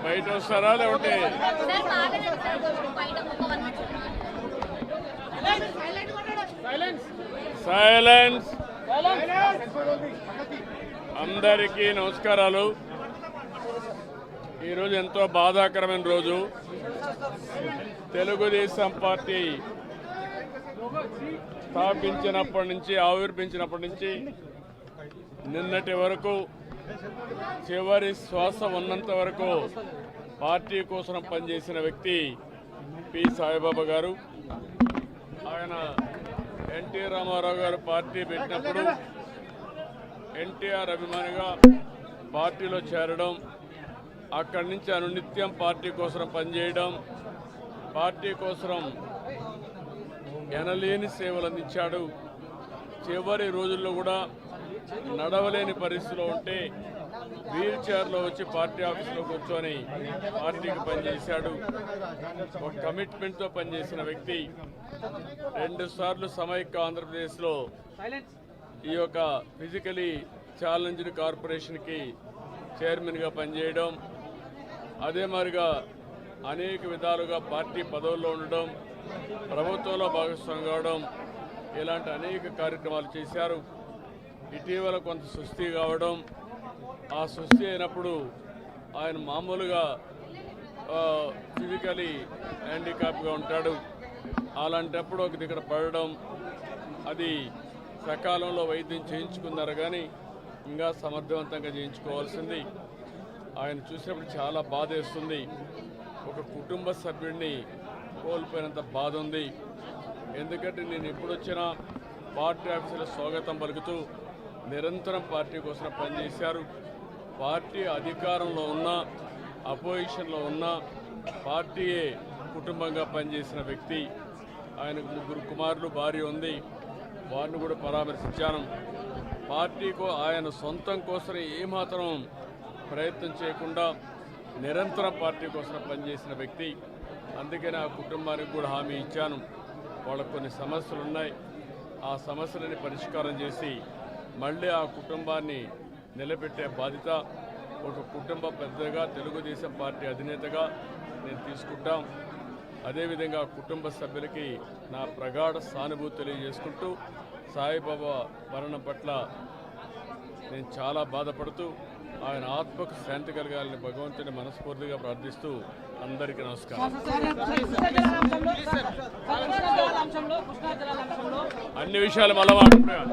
బయట వస్తారా లేకుంటే సైలెన్స్. అందరికీ నమస్కారాలు. ఈరోజు ఎంతో బాధాకరమైన రోజు. తెలుగుదేశం పార్టీ ఆవిర్భించినప్పటి నుంచి నిన్నటి వరకు చివరి శ్వాస ఉన్నంత వరకు పార్టీ కోసం పనిచేసిన వ్యక్తి పి సాయిబాబా గారు. ఆయన ఎన్టీ రామారావు గారు పార్టీ పెట్టినప్పుడు ఎన్టీఆర్ అభిమానిగా పార్టీలో చేరడం, అక్కడి నుంచి అనునిత్యం పార్టీ కోసం పనిచేయడం, పార్టీ కోసం ఎనలేని సేవలు అందించాడు. చివరి రోజుల్లో కూడా నడవలేని పరిస్థితిలో ఉంటే వీల్ చైర్లో వచ్చి పార్టీ ఆఫీసులో కూర్చొని పార్టీకి పనిచేశాడు. ఒక కమిట్మెంట్తో పనిచేసిన వ్యక్తి. 2 సార్లు సమైక్య ఆంధ్రప్రదేశ్లో ఈ యొక్క ఫిజికలీ ఛాలెంజ్డ్ కార్పొరేషన్కి చైర్మన్గా పనిచేయడం, అదే మాదిరిగా అనేక విధాలుగా పార్టీ పదవుల్లో ఉండడం, ప్రభుత్వంలో భాగస్వామి కావడం, ఇలాంటి అనేక కార్యక్రమాలు చేశారు. ఇటీవల కొంత సుస్థి కావడం, ఆ సుస్థి అయినప్పుడు ఆయన మామూలుగా ఫిజికలీ హ్యాండిక్యాప్గా ఉంటాడు. అలాంటప్పుడు ఒక దగ్గర పడడం, అది సకాలంలో వైద్యం చేయించుకున్నారు కానీ ఇంకా సమర్థవంతంగా చేయించుకోవాల్సింది. ఆయన చూసినప్పుడు చాలా బాధ వేస్తుంది. ఒక కుటుంబ సభ్యుడిని కోల్పోయినంత బాధ ఉంది. ఎందుకంటే నేను ఎప్పుడు వచ్చినా పార్టీ ఆఫీసులో స్వాగతం పలుకుతూ నిరంతరం పార్టీ కోసం పనిచేశారు. పార్టీ అధికారంలో ఉన్నా అపోజిషన్లో ఉన్నా పార్టీయే కుటుంబంగా పనిచేసిన వ్యక్తి. ఆయనకు 3 కుమారులు, భార్య ఉంది. వారిని కూడా పరామర్శించాను. పార్టీకు ఆయన సొంతం కోసం ఏమాత్రం ప్రయత్నం చేయకుండా నిరంతరం పార్టీ కోసం పనిచేసిన వ్యక్తి. అందుకని ఆ కుటుంబానికి కూడా హామీ ఇచ్చాను. వాళ్ళకు కొన్ని సమస్యలు ఉన్నాయి, ఆ సమస్యలని పరిష్కారం చేసి మళ్ళీ ఆ కుటుంబాన్ని నిలబెట్టే బాధ్యత ఒక కుటుంబ పెద్దగా, తెలుగుదేశం పార్టీ అధినేతగా నేను తీసుకుంటాం. అదేవిధంగా కుటుంబ సభ్యులకి నా ప్రగాఢ సానుభూతి తెలియజేసుకుంటూ సాయిబాబా మరణం పట్ల నేను చాలా బాధపడుతూ ఆయన ఆత్మకు శాంతి కలగాలని భగవంతుని మనస్ఫూర్తిగా ప్రార్థిస్తూ అందరికీ నమస్కారం. అన్ని విషయాలు మళ్ళా మాట్లాడుతున్నాను.